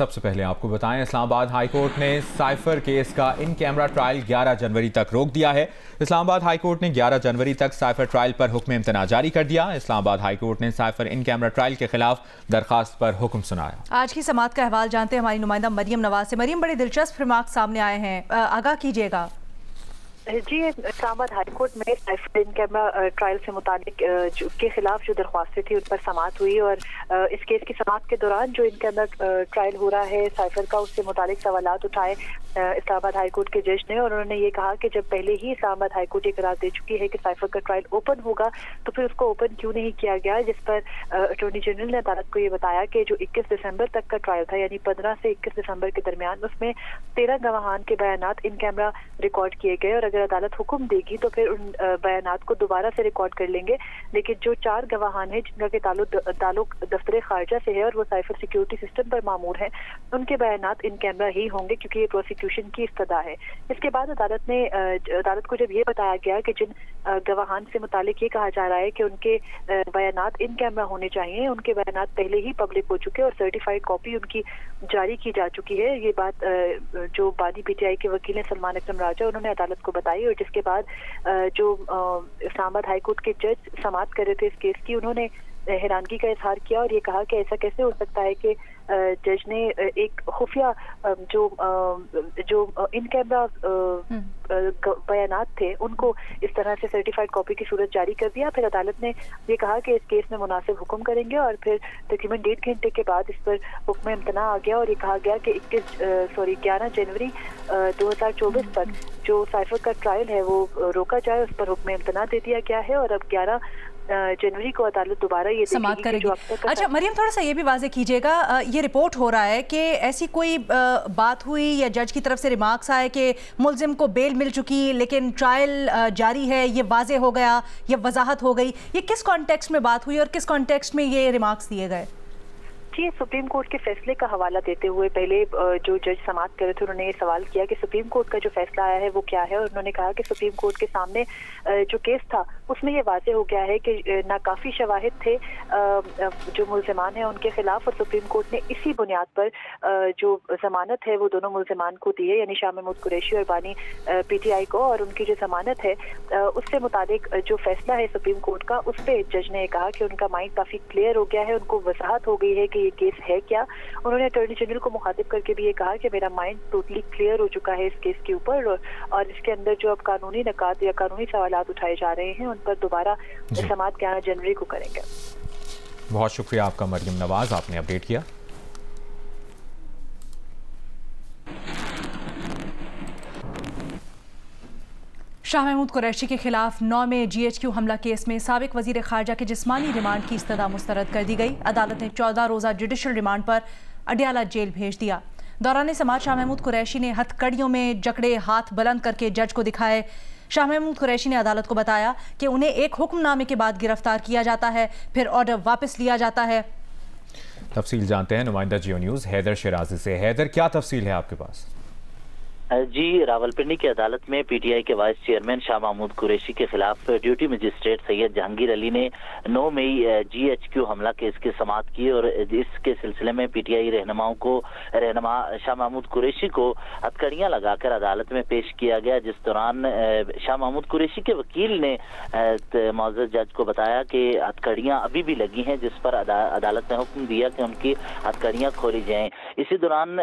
सबसे पहले आपको बताएं, इस्लामाबाद हाई कोर्ट ने साइफर केस का इन कैमरा ट्रायल 11 जनवरी तक रोक दिया है। इस्लामाबाद हाई कोर्ट ने 11 जनवरी तक साइफर ट्रायल पर हुक्म इम्तना जारी कर दिया। इस्लामाबाद हाई कोर्ट ने साइफर इन कैमरा ट्रायल के खिलाफ दरखास्त पर हुक्म सुनाया। आज की समाअत का अहवाल जानते हैं हमारी नुमाइंदा मरियम नवाज से। मरियम, बड़े दिलचस्प रिमार्क सामने आए हैं, आगाह कीजिएगा। जी, इस्लामाबाद हाई कोर्ट में साइफर इन कैमरा ट्रायल से मुतालिक के खिलाफ जो दरख्वास्तें थी उन पर समाअत हुई और इस केस की समाअत के दौरान जो इन कैमरा ट्रायल हो रहा है साइफर का, उससे मुतालिक सवालात उठाए इस्लामाबाद हाई कोर्ट के जज ने। और उन्होंने ये कहा कि जब पहले ही इस्लामाबाद हाई कोर्ट ये करार दे चुकी है कि साइफर का ट्रायल ओपन होगा तो फिर उसको ओपन क्यों नहीं किया गया, जिस पर अटॉर्नी जनरल ने अदालत को ये बताया कि जो 21 दिसंबर तक का ट्रायल था, यानी 15 से 21 दिसंबर के दरमियान, उसमें 13 गवाहान के बयानात इन कैमरा रिकॉर्ड किए गए और अगर अदालत हुक्म देगी तो फिर उन बयानात को दोबारा से रिकॉर्ड कर लेंगे। लेकिन जो 4 गवाहान हैं जिनका के ताल्लुक दफ्तर खारजा से है और वो साइफर सिक्योरिटी सिस्टम पर मामूर हैं, उनके बयानात इन कैमरा ही होंगे क्योंकि ये प्रोसिक्यूशन की इस्तदा है। इसके बाद अदालत को जब ये बताया गया कि जिन गवाहान से मुतालिक ये कहा जा रहा है कि उनके बयानात इन कैमरा होने चाहिए, उनके बयानात पहले ही पब्लिक हो चुके और सर्टिफाइड कॉपी उनकी जारी की जा चुकी है, ये बात जो बानी पीटीआई के वकील हैं सलमान अकरम राजा, उन्होंने अदालत को बताई। और जिसके बाद जो इस्लामाबाद हाई कोर्ट के जज समाअत कर रहे थे इस केस की, उन्होंने हैरानगी का इजहार किया और ये कहा कि ऐसा कैसे हो सकता है कि जज ने एक खुफिया जो इन कैमरा बयानात थे उनको इस तरह से सर्टिफाइड कॉपी की सूरत जारी कर दिया। फिर अदालत ने ये कहा कि इस केस में मुनासिब हुक्म करेंगे और फिर तकरीबन 1.5 घंटे के बाद इस पर हुक्म इम्तना आ गया और ये कहा गया कि 11 जनवरी 2024 तक जो साइफर का ट्रायल है वो रोका जाए, उस पर हुक्म इम्तना दे दिया गया है और अब 11 जनवरी को अदालत दोबारा ये समाअत करेगी। अच्छा मरियम, थोड़ा सा ये भी वाज़ेह कीजिएगा, ये रिपोर्ट हो रहा है कि ऐसी कोई बात हुई या जज की तरफ से रिमार्क्स आए कि मुल्जिम को बेल मिल चुकी लेकिन ट्रायल जारी है, ये वाज़ेह हो गया या वजाहत हो गई, ये किस कॉन्टेक्स्ट में बात हुई और किस कॉन्टेक्स्ट में ये रिमार्क्स दिए गए? जी, सुप्रीम कोर्ट के फैसले का हवाला देते हुए पहले जो जज समाअत कर रहे थे उन्होंने ये सवाल किया कि सुप्रीम कोर्ट का जो फैसला आया है वो क्या है। और उन्होंने कहा कि सुप्रीम कोर्ट के सामने जो केस था उसमें ये वाज़ेह हो गया है कि नाकाफी शवाहिद थे जो मुल्ज़िमान हैं उनके खिलाफ और सुप्रीम कोर्ट ने इसी बुनियाद पर जो जमानत है वो दोनों मुल्ज़िमान को दी है, यानी शाह महमूद कुरैशी और बानी पीटीआई को, और उनकी जो जमानत है उससे मुताबिक जो फैसला है सुप्रीम कोर्ट का, उस पर जज ने कहा कि उनका माइंड काफ़ी क्लियर हो गया है, उनको वजाहत हो गई है कि ये केस है क्या। उन्होंने अटॉर्नी जनरल को मुखातिब करके भी ये कहा कि मेरा माइंड टोटली क्लियर हो चुका है इस केस के ऊपर और इसके अंदर जो अब कानूनी नकात या कानूनी सवालात उठाए जा रहे हैं उन पर दोबारा समाअत 11 जनवरी को करेंगे। बहुत शुक्रिया आपका मरियम नवाज, आपने अपडेट किया। शाह महमूद कुरैशी के खिलाफ 9 में GHQ हमला केस में साबिक वजीर खारजा के जिस्मानी रिमांड की इस्तदा मुस्तरद कर दी गई। अदालत ने 14 रोज़ा जुडिशल रिमांड पर अडियाला जेल भेज दिया। दौरान समाअत शाह महमूद कुरैशी ने हथकड़ियों में जकड़े हाथ बुलंद करके जज को दिखाए। शाह महमूद कुरैशी ने अदालत को बताया कि उन्हें एक हुक्मनामे के बाद गिरफ्तार किया जाता है, फिर ऑर्डर वापस लिया जाता है। तफसील जानते हैं नुमाइंदा जियो न्यूज़ हैदर शिराजी से। हैदर, क्या तफसील है आपके पास? जी, रावलपिंडी की अदालत में पीटीआई के वाइस चेयरमैन शाह महमूद कुरैशी के खिलाफ ड्यूटी मजिस्ट्रेट सैयद जहांगीर अली ने 9 मई GHQ हमला केस की समाअत की और इसके सिलसिले में पीटीआई रहनुमा शाह महमूद कुरैशी को हथकड़ियां लगाकर अदालत में पेश किया गया, जिस दौरान शाह महमूद कुरैशी के वकील ने मौजूद जज को बताया कि हथकड़ियां अभी भी लगी हैं, जिस पर अदालत ने हुक्म दिया कि उनकी हथकड़ियां खोली जाएं। इसी दौरान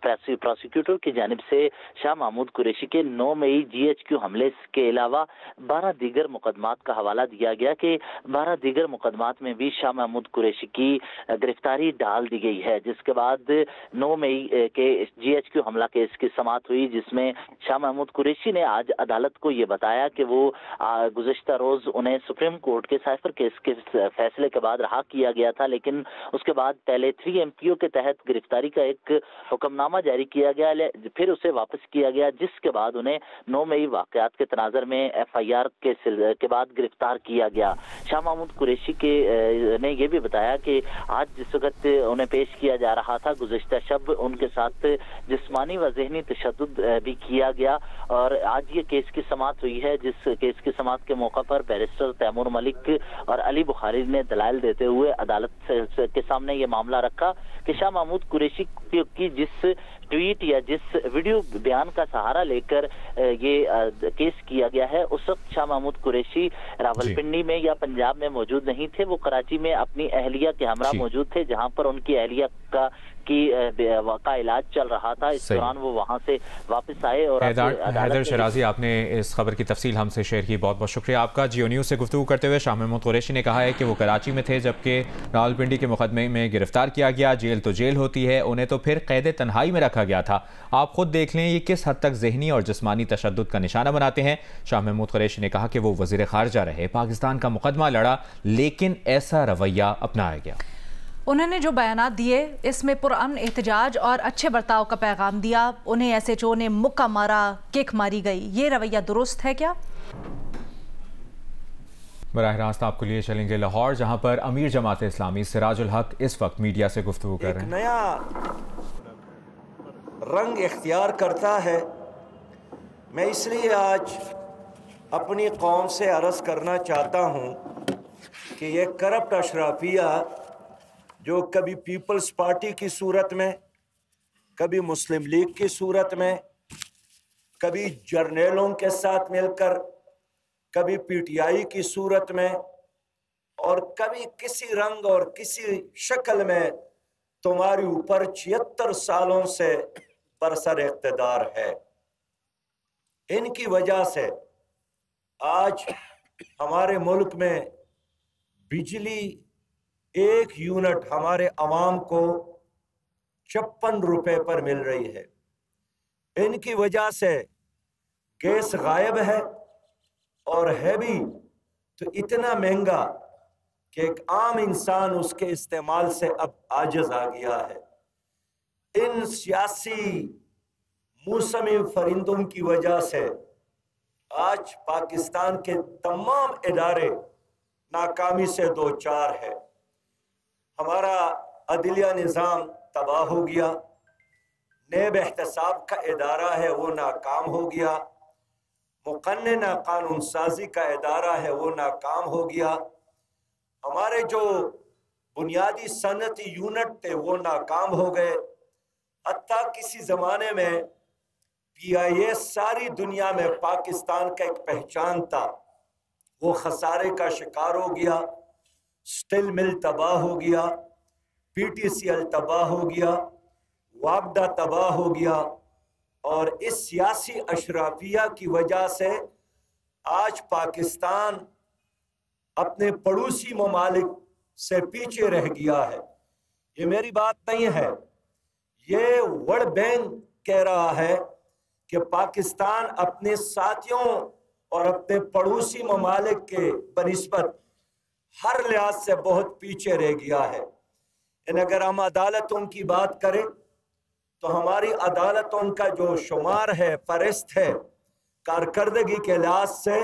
प्रोसिक्यूटर की जानिब से शाह महमूद कुरैशी के 9 मई GHQ हमले के अलावा 12 दीगर मुकदमात का हवाला दिया गया कि 12 दीगर मुकदमात में भी शाह महमूद कुरैशी की गिरफ्तारी डाल दी गई है। जिसके बाद 9 मई के GHQ हमला केस की समाअत हुई, जिसमें शाह महमूद कुरैशी ने आज अदालत को ये बताया कि वो गुज़श्ता रोज उन्हें सुप्रीम कोर्ट के साइफर केस के फैसले के बाद रहा किया गया था, लेकिन उसके बाद पहले 3 MPO के तहत गिरफ्तारी का एक हुक्मनामा जारी किया गया, फिर سے واپس کیا گیا، جس کے بعد انہیں 9 مئی واقعات کے تناظر میں FIR کے بعد گرفتار کیا گیا۔ شاہ محمود قریشی نے یہ بھی بتایا کہ آج جس وقت انہیں پیش کیا جا رہا تھا، گزشتہ شب ان کے ساتھ جسمانی و ذہنی تشدد بھی کیا گیا، اور آج یہ کیس کی سماعت ہوئی ہے، جس کیس کی سماعت کے موقع پر بیرسٹر تیمور ملک اور علی بخاری نے دلائل دیتے ہوئے عدالت کے سامنے یہ معاملہ رکھا کہ شاہ محمود قریشی کی جس ٹویٹ یا جس ویڈیو بیان کا سہارا لے کر یہ کیس کیا گیا ہے، اس وقت شاہ محمود قریشی راولپنڈی میں یا پنجاب میں موجود نہیں تھے، وہ کراچی میں اپنی اہلیہ کے ہمراہ موجود تھے، جہاں پر ان کی اہلیہ کا علاج چل رہا تھا۔ اس دوران وہ وہاں سے واپس آئے۔ اور حیدر شیرازی، آپ نے اس خبر کی تفصیل ہم سے شیئر کی، بہت بہت شکریہ آپ کا۔ جیو نیوز سے گفتگو کرتے ہوئے شاہ محمود قریشی نے کہا ہے کہ وہ کراچی میں تھے جبکہ راولپنڈی کے مقدمے میں گرفتار کیا گیا۔ جیل تو جیل ہوتی ہے، انہیں تو پھر قید تنہائی میں رکھا گیا تھا۔ آپ خود دیکھ لیں یہ کس حد تک ذہنی اور جسمانی تشدد کا نشانہ بناتے ہیں۔ شاہ محمود قریشی نے کہا کہ وہ وزیر خارجہ رہے، پاکستان کا مقدمہ لڑا، لیکن ایسا رویہ اپنایا گیا۔ انہوں نے جو بیانات دیے اس میں پرامن احتجاج اور اچھے برتاؤ کا پیغام دیا۔ انہیں SHO نے مکہ مارا، کک ماری گئی، یہ رویہ درست ہے کیا؟ براہ راست آپ کو لیے چلیں گے لاہور، جہاں پر امیر جماعت اسلامی سراج الحق اس وقت میڈیا سے گفتگو کر رہے ہیں۔ ایک نیا رنگ اختیار کرتا ہے۔ میں اس لیے آج اپنی قوم سے عرض کرنا چاہتا ہوں کہ یہ کرپٹ اشرافیہ جو کبھی پیپلز پارٹی کی صورت میں، کبھی مسلم لیگ کی صورت میں، کبھی جرنیلوں کے ساتھ مل کر، کبھی PTI کی صورت میں، اور کبھی کسی رنگ اور کسی شکل میں تمہاری اوپر 76 سالوں سے برسر اقتدار ہے، ان کی وجہ سے آج ہمارے ملک میں بجلی 1 یونٹ ہمارے عوام کو 56 روپے پر مل رہی ہے۔ ان کی وجہ سے گیس غائب ہے، اور ہے بھی تو اتنا مہنگا کہ ایک عام انسان اس کے استعمال سے اب عاجز آ گیا ہے۔ ان سیاسی موسمی فرندوں کی وجہ سے آج پاکستان کے تمام ادارے ناکامی سے دوچار ہے۔ ہمارا عدلیہ نظام تباہ ہو گیا، نیب احتساب کا ادارہ ہے وہ ناکام ہو گیا، مقننہ قانون سازی کا ادارہ ہے وہ ناکام ہو گیا، ہمارے جو بنیادی صنعتی یونٹ تھے وہ ناکام ہو گئے، حتیٰ کسی زمانے میں PIA ساری دنیا میں پاکستان کا ایک پہچان تھا، وہ خسارے کا شکار ہو گیا، سٹیل مل تباہ ہو گیا، PTCL تباہ ہو گیا، وابڈا تباہ ہو گیا، اور اس سیاسی اشرافیہ کی وجہ سے آج پاکستان اپنے پڑوسی ممالک سے پیچھے رہ گیا ہے۔ یہ میری بات نہیں ہے، یہ ورلڈ بینک کہہ رہا ہے کہ پاکستان اپنے ساتھیوں اور اپنے پڑوسی ممالک کے بنسبت ہر لحاظ سے بہت پیچھے رہ گیا ہے۔ اگر ہم عدالتوں کی بات کریں تو ہماری عدالتوں کا جو شمار ہے، فہرست ہے کارکردگی کے لحاظ سے،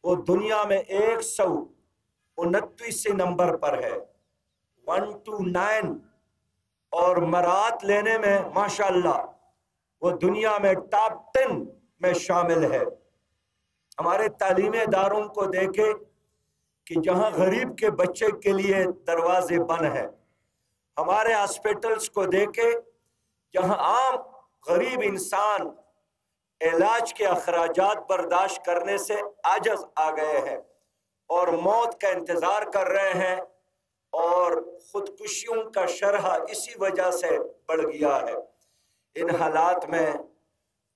وہ دنیا میں 129 نمبر پر ہے، 129، اور مراعات لینے میں ماشاءاللہ وہ دنیا میں ٹاپ 10 میں شامل ہے۔ ہمارے تعلیمی اداروں کو دیکھیں کہ جہاں غریب کے بچے کے لیے دروازے بند ہیں، ہمارے ہاسپٹلز کو دیکھیں جہاں عام غریب انسان علاج کے اخراجات برداشت کرنے سے عاجز آ گئے ہیں اور موت کا انتظار کر رہے ہیں، اور خودکشیوں کا شرح اسی وجہ سے بڑھ گیا ہے۔ ان حالات میں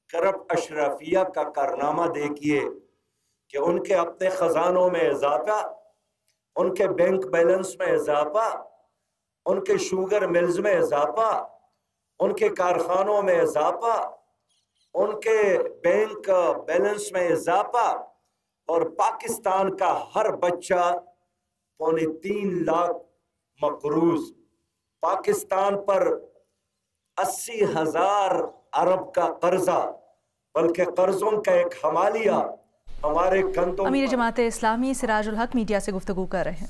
کرپٹ اشرافیہ کا کارنامہ دیکھیے کہ ان کے اپنے خزانوں میں اضافہ، ان کے بینک بیلنس میں اضافہ، ان کے شوگر ملز میں اضافہ، ان کے کارخانوں میں اضافہ، ان کے بینک بیلنس میں اضافہ، اور پاکستان کا ہر بچہ 3.25 لاکھ مقروض، پاکستان پر 80,000 अरब का कर्जा बल्कि कर्जों का एक हमालिया हमारे कंधों। अमीर जमात इस्लामी सिराजुल हक मीडिया से गुफ्तगू कर रहे हैं।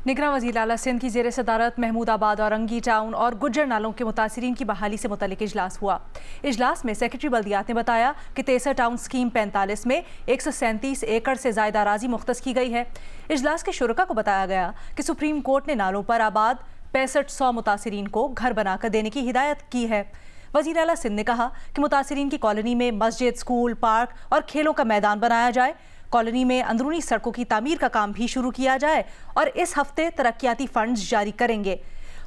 निगरान वज़ीर आला सिंध की ज़ेर सदारत महमूदाबाद और रंगी टाउन और गुज्जर नालों के मुतासिरीन की बहाली से मुतल्लिक इजलास हुआ। इजलास में सेक्रेटरी बल्दियात ने बताया कि 13 टाउन स्कीम 45 में 137 एकड़ से ज़ायदा अराज़ी मुख्तस की गई है। इजलास के शुरका को बताया गया कि सुप्रीम कोर्ट ने नालों पर आबाद 6500 मुतासिरीन को घर बनाकर देने की हिदायत की है। वज़ीर आला सिंध ने कहा कि मुतासिरीन की कॉलोनी में मस्जिद, स्कूल, पार्क और खेलों का मैदान बनाया जाए। कॉलोनी में अंदरूनी सड़कों की तामीर का काम भी शुरू किया जाए और इस हफ्ते तरक्याती फंड्स जारी करेंगे।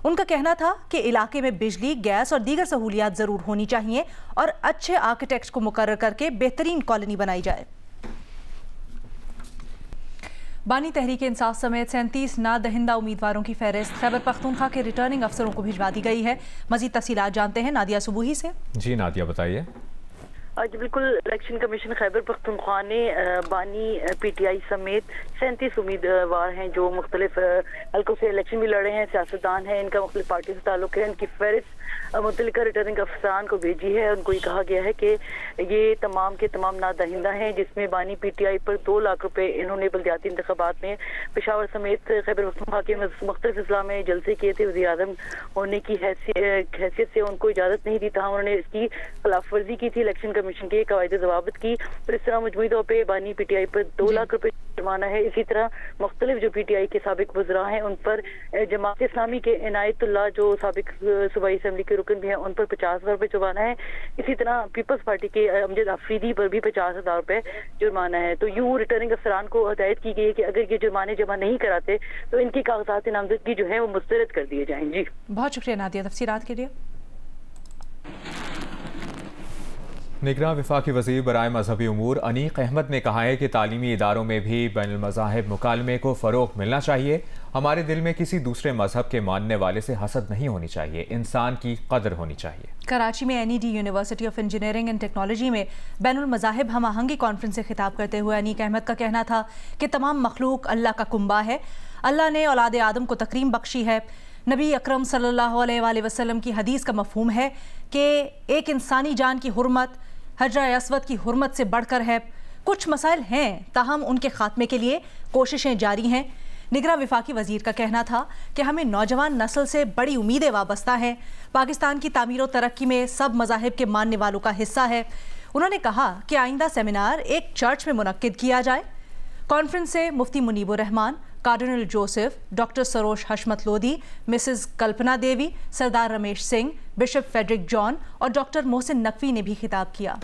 उनका कहना था कि इलाके में बिजली, गैस और दीगर सहूलियात ज़रूर होनी चाहिए और अच्छे आर्किटेक्ट्स को मुकर्रर करके बेहतरीन कॉलोनी बनाई जाए। बानी तहरीक इंसाफ समेत 37 नादहिंदा उम्मीदवारों की फहरिस्त खैबर पख्तूनख्वा के रिटर्निंग अफसरों को भिजवा दी गई है। मज़ीद तफसीलात जानते हैं नादिया सुबूही से। जी नादिया बताइए। आज बिल्कुल इलेक्शन कमीशन खैबर पख्तूनख्वा ने बानी PTI समेत 37 उम्मीदवार हैं जो मुख्तलिफ हल्कों से इलेक्शन भी लड़ रहे हैं, सियासतदान हैं, इनका मुख्तलिफ पार्टी से ताल्लुक़ है, इनकी फहरिस्त मुतल्लिका रिटर्निंग अफसरान को भेजी है। उनको ये कहा गया है कि ये तमाम के तमाम नादहिंदा हैं, जिसमें बानी PTI पर 2 लाख रुपए इन्होंने बल्दियाती इंतखाबात में पेशावर समेत खैबर पख्तूनख्वा के मुख्तलिफ अजला में जलसे किए थे। वज़ीर आज़म होने की हैसियत से उनको इजाज़त नहीं दी था, उन्होंने इसकी खिलाफ वर्जी की थी इलेक्शन कमीशन के कवायद ज़वाबित की। और इस तरह मजमूई तौर पर बानी PTI पर 2 लाख रुपए जुर्माना है। इसी तरह मुख्तलिफ जो PTI के साबिक वज़रा हैं उन पर जमात इस्लामी के इनायतुल्लाह जो साबिक सूबाई असेंबली के रुकन भी हैं उन पर 50,000 रुपए जुर्माना है। इसी तरह पीपल्स पार्टी के अमजद आफरीदी पर भी 50,000 रुपए जुर्माना है। तो यूँ रिटर्निंग अफसरान को हदायत की गई है कि अगर ये जुर्माने जमा नहीं कराते तो इनकी कागजात नामजदगी जो है वो मुस्तरद कर दिए जाएं। जी बहुत शुक्रिया नादिया तफसीलात के लिए। निगरान वफाकी वज़ीर बराए मजहबी उमूर अनीक अहमद ने कहा है कि तालीमी इदारों में भी बैनुल मज़ाहिब मुकालमे को फ़रोग़ मिलना चाहिए। हमारे दिल में किसी दूसरे मजहब के मानने वाले से हसद नहीं होनी चाहिए, इंसान की कदर होनी चाहिए। कराची में NED university of engineering and technology में बैनुल मज़ाहिब हम आहंगी कॉन्फ्रेंस से खिताब करते हुए अनीक अहमद का कहना था कि तमाम मखलूक अल्लाह का कुंबा है। अल्लाह ने औलाद आदम को तकरीम बख्शी है। नबी अकरम सल्लल्लाहु अलैहि वसल्लम की हदीस का मफहूम है कि एक इंसानी जान की हुर्मत हजरा अस्वद की हुर्मत से बढ़कर है। कुछ मसाइल हैं ताहम उनके खात्मे के लिए कोशिशें जारी हैं। निगरान वफाकी वज़ीर का कहना था कि हमें नौजवान नस्ल से बड़ी उम्मीदें वाबस्ता हैं। पाकिस्तान की तामीर और तरक्की में सब मज़ाहिब के मानने वालों का हिस्सा है। उन्होंने कहा कि आइंदा सेमिनार एक चर्च में मुनक्किद किया जाए। कॉन्फ्रेंस से Mufti Munibur Rahman, cardinal Joseph, doctor Saroj Hashmat Lodhi, Mrs Kalpana Devi, Sardar Ramesh Singh, bishop Frederick John और डॉक्टर मोहसिन नकवी ने भी खिताब किया।